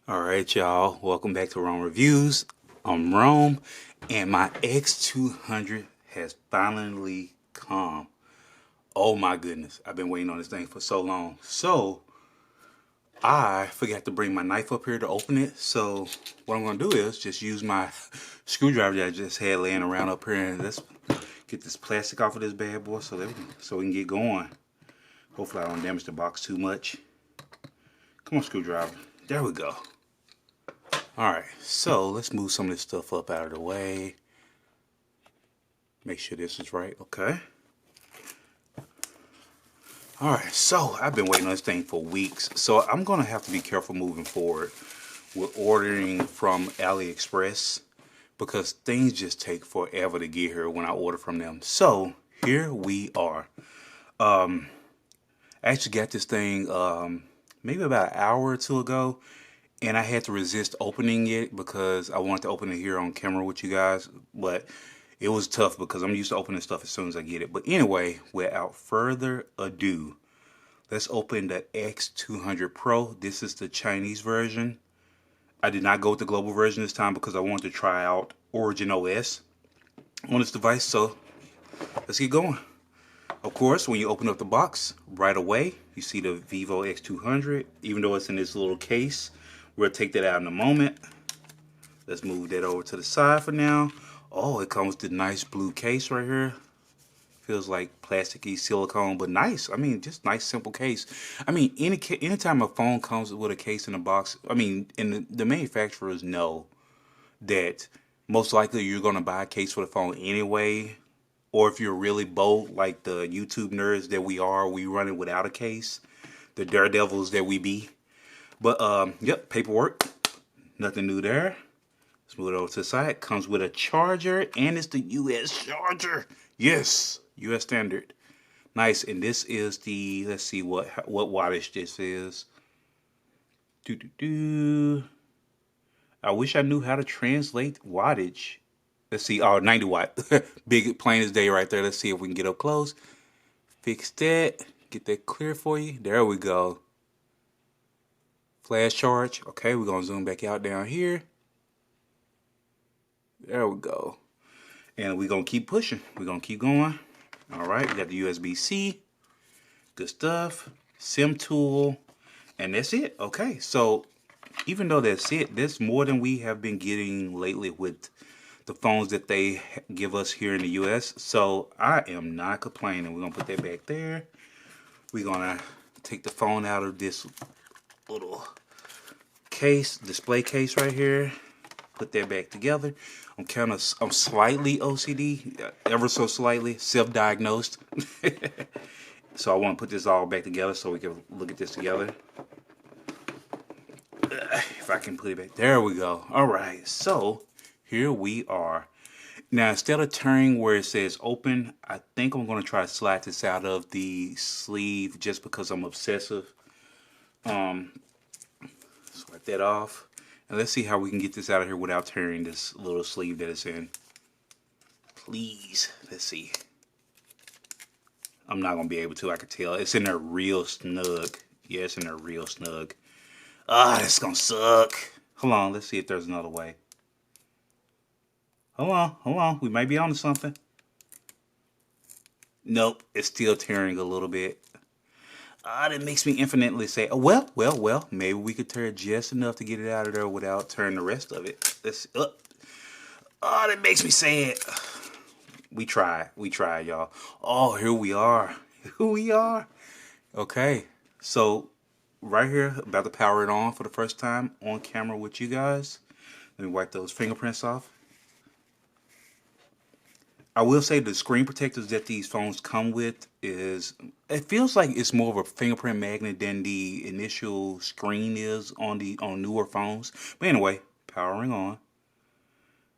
Alright, y'all, welcome back to Rome Reviews. I'm Rome, and my X200 has finally come. Oh my goodness, I've been waiting on this thing for so long. So, I forgot to bring my knife up here to open it. So, what I'm going to do is just use my screwdriver that I just had laying around up here, and let's get this plastic off of this bad boy so we can get going. Hopefully I don't damage the box too much. Come on, screwdriver. There we go. Alright, so let's move some of this stuff up out of the way. Make sure this is right, okay? Alright, so I've been waiting on this thing for weeks, so I'm going to have to be careful moving forward with ordering from AliExpress because things just take forever to get here when I order from them. So, here we are. I actually got this thing maybe about an hour or two ago. And I had to resist opening it because I wanted to open it here on camera with you guys. But it was tough because I'm used to opening stuff as soon as I get it. But anyway, without further ado, let's open the X200 Pro. This is the Chinese version. I did not go with the global version this time because I wanted to try out Origin OS on this device. So let's get going. Of course, when you open up the box, right away, you see the Vivo X200. Even though it's in this little case, we'll take that out in a moment. Let's move that over to the side for now. Oh, it comes with the nice blue case right here. Feels like plasticky silicone, but nice. I mean, just nice, simple case. I mean, anytime a phone comes with a case in a box, I mean, and the manufacturers know that most likely you're going to buy a case for the phone anyway. Or if you're really bold, like the YouTube nerds that we are, we run it without a case. The daredevils that we be. But, yep, paperwork. Nothing new there. Let's move it over to the side. Comes with a charger, and it's the US charger. Yes, US standard. Nice, and this is the, let's see what wattage this is. I wish I knew how to translate wattage. Let's see, oh, 90 watt. Big, plain as day right there. Let's see if we can get up close. Fix that. Get that clear for you. There we go. Flash charge. Okay, we're going to zoom back out down here. There we go. And we're going to keep pushing. We're going to keep going. All right, we got the USB-C. Good stuff. SIM tool. And that's it. Okay, so even though that's it, that's more than we have been getting lately with the phones that they give us here in the US. So I am not complaining. We're going to put that back there. We're going to take the phone out of this little case, display case right here. Put that back together. I'm slightly OCD, ever so slightly, self-diagnosed. So I want to put this all back together so we can look at this together. If I can put it back, there we go. All right, so here we are. Now, instead of turning where it says open, I think I'm going to try to slide this out of the sleeve just because I'm obsessive. Slide that off. And let's see how we can get this out of here without tearing this little sleeve that it's in. Please, let's see. I'm not going to be able to, I can tell. It's in there real snug. Yeah, it's in there real snug. Ah, it's going to suck. Hold on, let's see if there's another way. Hold on. We might be onto something. Nope, it's still tearing a little bit. That makes me infinitely say, oh, well, maybe we could tear just enough to get it out of there without tearing the rest of it. That makes me sad. We tried, y'all. Oh, here we are. Okay, so right here, about to power it on for the first time on camera with you guys. Let me wipe those fingerprints off. I will say the screen protectors that these phones come with it feels like it's more of a fingerprint magnet than the initial screen is on newer phones. But anyway, powering on.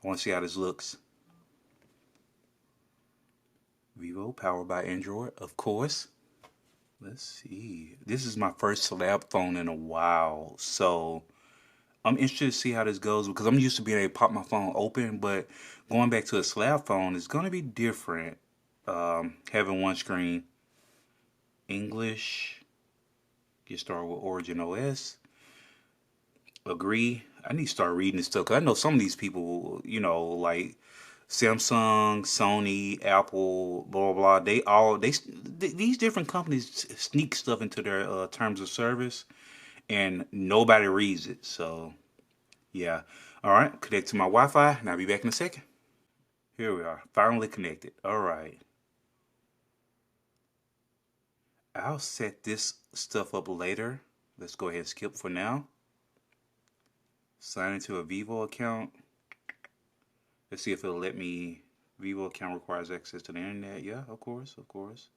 I want to see how this looks. Vivo, powered by Android, of course. Let's see. This is my first slab phone in a while, so I'm interested to see how this goes because I'm used to being able to pop my phone open, but going back to a slab phone is going to be different. Having one screen. English. Get started with Origin OS. Agree. I need to start reading this stuff because I know some of these people, you know, like Samsung, Sony, Apple, blah blah blah. These different companies sneak stuff into their terms of service, and nobody reads it. So yeah. All right, connect to my Wi-Fi, and I'll be back in a second. Here we are, finally connected. All right, I'll set this stuff up later. Let's go ahead and skip for now. Sign into a Vivo account. Let's see if it'll let me. Vivo account requires access to the internet. Yeah, of course, of course.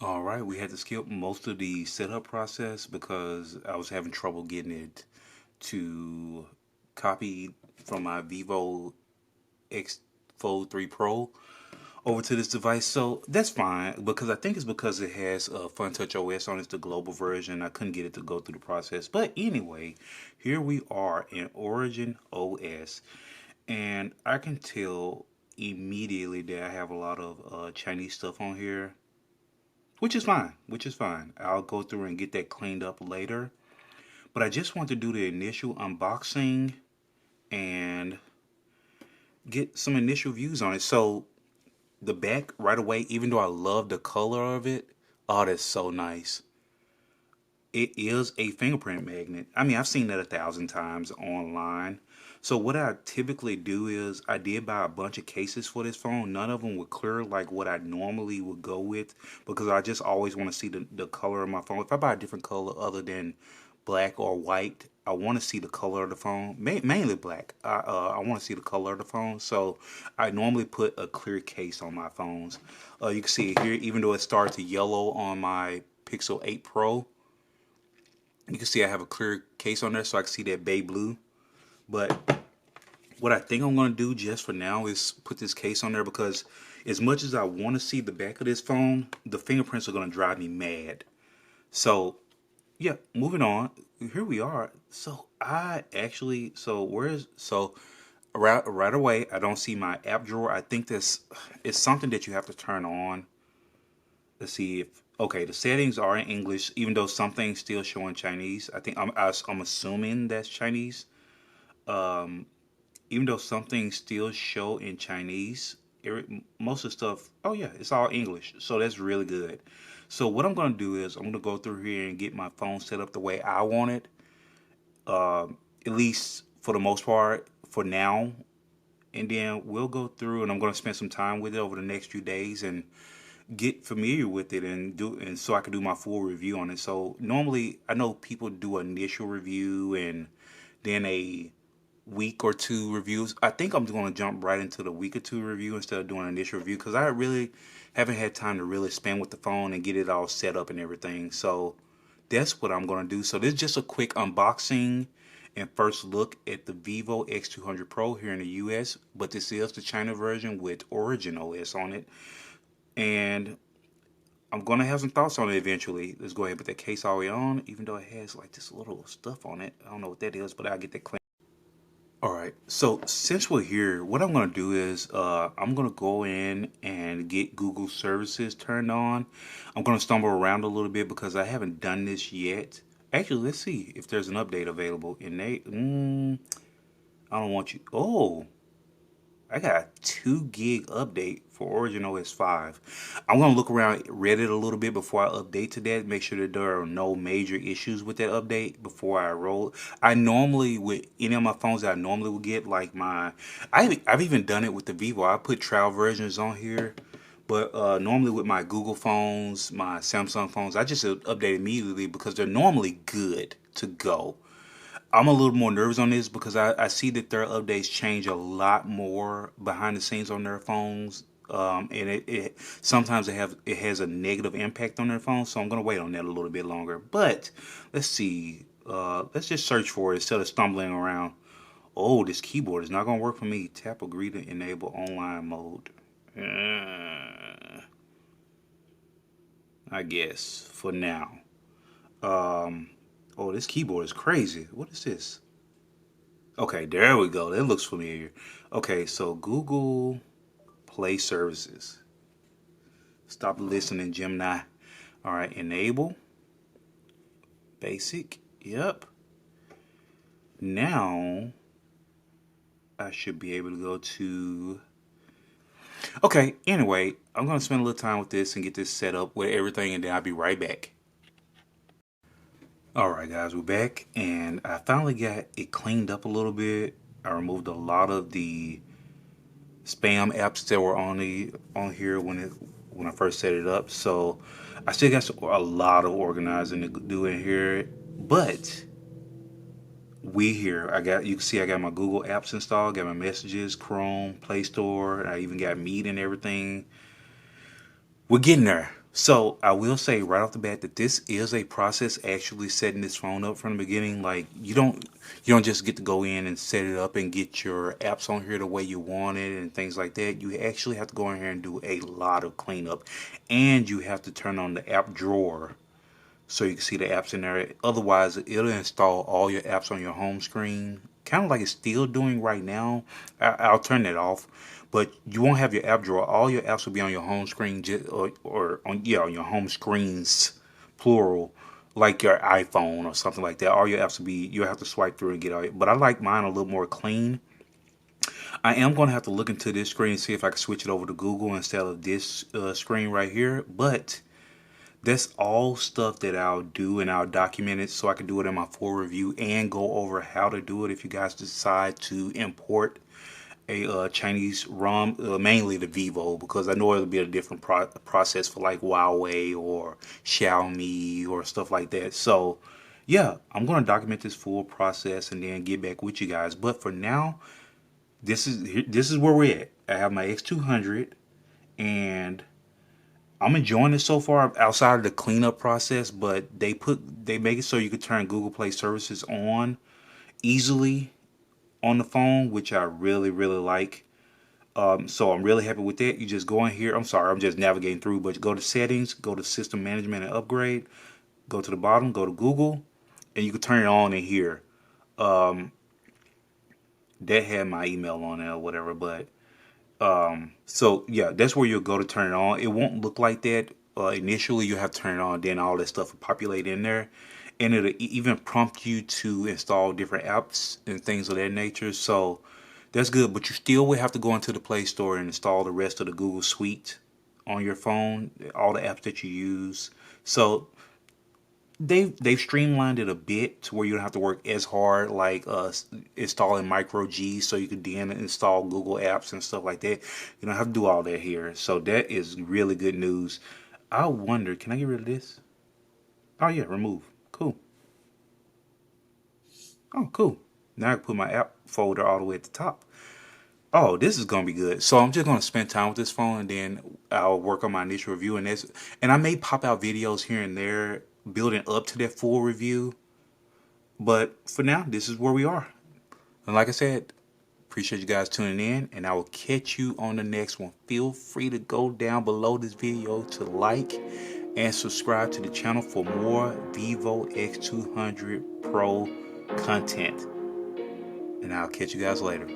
All right, we had to skip most of the setup process because I was having trouble getting it to copy from my Vivo X200 Pro over to this device. So that's fine because I think it's because it has Fun Touch OS on it, the global version. I couldn't get it to go through the process. But anyway, here we are in Origin OS. And I can tell immediately that I have a lot of Chinese stuff on here, which is fine, which is fine. I'll go through and get that cleaned up later. But I just want to do the initial unboxing and get some initial views on it. So the back right away, even though I love the color of it, oh, that's so nice. It is a fingerprint magnet. I mean, I've seen that 1,000 times online. So what I typically do is I did buy a bunch of cases for this phone. None of them were clear like what I normally would go with because I just always want to see the color of my phone. If I buy a different color other than black or white, I want to see the color of the phone. Mainly black. I want to see the color of the phone. So I normally put a clear case on my phones. You can see it here, even though it started to yellow on my Pixel 8 Pro. You can see I have a clear case on there so I can see that bay blue. But what I think I'm going to do just for now is put this case on there because as much as I want to see the back of this phone, the fingerprints are going to drive me mad. So, yeah, moving on. Here we are. So, right away, I don't see my app drawer. I think this is something that you have to turn on. Let's see if okay, the settings are in English, even though some things still show in Chinese. I'm assuming that's Chinese. Even though some things still show in Chinese, most of the stuff, oh yeah, it's all English. So that's really good. So what I'm gonna do is I'm gonna go through here and get my phone set up the way I want it. At least for the most part, for now. And then we'll go through and I'm gonna spend some time with it over the next few days and get familiar with it and so I can do my full review on it. So normally I know people do an initial review and then a week or two reviews. I think I'm going to jump right into the week or two review instead of doing an initial review because I really haven't had time to really spend with the phone and get it all set up and everything. So that's what I'm going to do. So this is just a quick unboxing and first look at the Vivo X200 Pro here in the US, but this is the China version with Origin OS on it. And I'm going to have some thoughts on it eventually. Let's go ahead and put that case all the way on, even though it has like this little stuff on it. I don't know what that is, but I'll get that clean. All right, so since we're here, what I'm going to do is I'm going to go in and get Google services turned on. I'm going to stumble around a little bit because I haven't done this yet. Actually, let's see if there's an update available. I don't want you. Oh, I got a 2 gig update for Origin OS 5. I'm going to look around Reddit a little bit before I update to that. Make sure that there are no major issues with that update before I roll. I normally, with any of my phones that I normally would get, like I've even done it with the Vivo. I put trial versions on here. But normally with my Google phones, my Samsung phones, I just update immediately because they're normally good to go. I'm a little more nervous on this because I see that their updates change a lot more behind the scenes on their phones. And it sometimes it has a negative impact on their phones, so I'm gonna wait on that a little bit longer. But let's see. Let's just search for it instead of stumbling around. Oh, this keyboard is not gonna work for me. Tap agree to enable online mode. I guess for now. Oh, this keyboard is crazy. What is this? Okay, there we go. That looks familiar. Okay, so Google Play Services. Stop listening, Gemini. All right, enable. Basic. Yep. Now I should be able to go to. Okay, anyway, I'm going to spend a little time with this and get this set up with everything, and then I'll be right back. Alright guys, we're back, and I finally got it cleaned up a little bit. I removed a lot of the spam apps that were on here when I first set it up. So I still got a lot of organizing to do in here, but you can see I got my Google apps installed, got my messages, Chrome, Play Store, I even got Meet and everything. We're getting there. So I will say right off the bat that this is a process, actually setting this phone up from the beginning. Like you don't just get to go in and set it up and get your apps on here the way you want it and things like that. You actually have to go in here and do a lot of cleanup, and you have to turn on the app drawer so you can see the apps in there. Otherwise, it'll install all your apps on your home screen, kind of like it's still doing right now. I'll turn that off, but you won't have your app drawer. All your apps will be on your home screen, or on your home screens, plural, like your iPhone or something like that. All your apps will be. You'll have to swipe through and get all it. But I like mine a little more clean. I am going to have to look into this screen and see if I can switch it over to Google instead of this screen right here. But that's all stuff that I'll do, and I'll document it so I can do it in my full review and go over how to do it if you guys decide to import a Chinese ROM, mainly the Vivo, because I know it'll be a different process for like Huawei or Xiaomi or stuff like that. So yeah, I'm going to document this full process and then get back with you guys. But for now, this is where we're at. I have my X200, and I'm enjoying it so far outside of the cleanup process, but they make it so you could turn Google Play services on easily on the phone, which I really, really like. So I'm really happy with that. You just go in here. I'm sorry, I'm just navigating through, but go to settings, go to system management and upgrade, go to the bottom, go to Google, and you can turn it on in here. That had my email on it or whatever, but so yeah, that's where you'll go to turn it on. It won't look like that initially. You have to turn it on, then all that stuff will populate in there, and it'll even prompt you to install different apps and things of that nature. So that's good, but you still will have to go into the Play Store and install the rest of the Google Suite on your phone, all the apps that you use. So they've streamlined it a bit to where you don't have to work as hard, like installing micro G so you can then install Google apps and stuff like that. You don't have to do all that here. So that is really good news. I wonder, can I get rid of this? Oh yeah, remove. Cool. Oh, cool. Now I can put my app folder all the way at the top. Oh, this is gonna be good. So I'm just gonna spend time with this phone, and then I'll work on my initial review, and I may pop out videos here and there building up to that full review. But for now, this is where we are. And like I said, appreciate you guys tuning in, and I will catch you on the next one. Feel free to go down below this video to like and subscribe to the channel for more Vivo X200 Pro content. And I'll catch you guys later.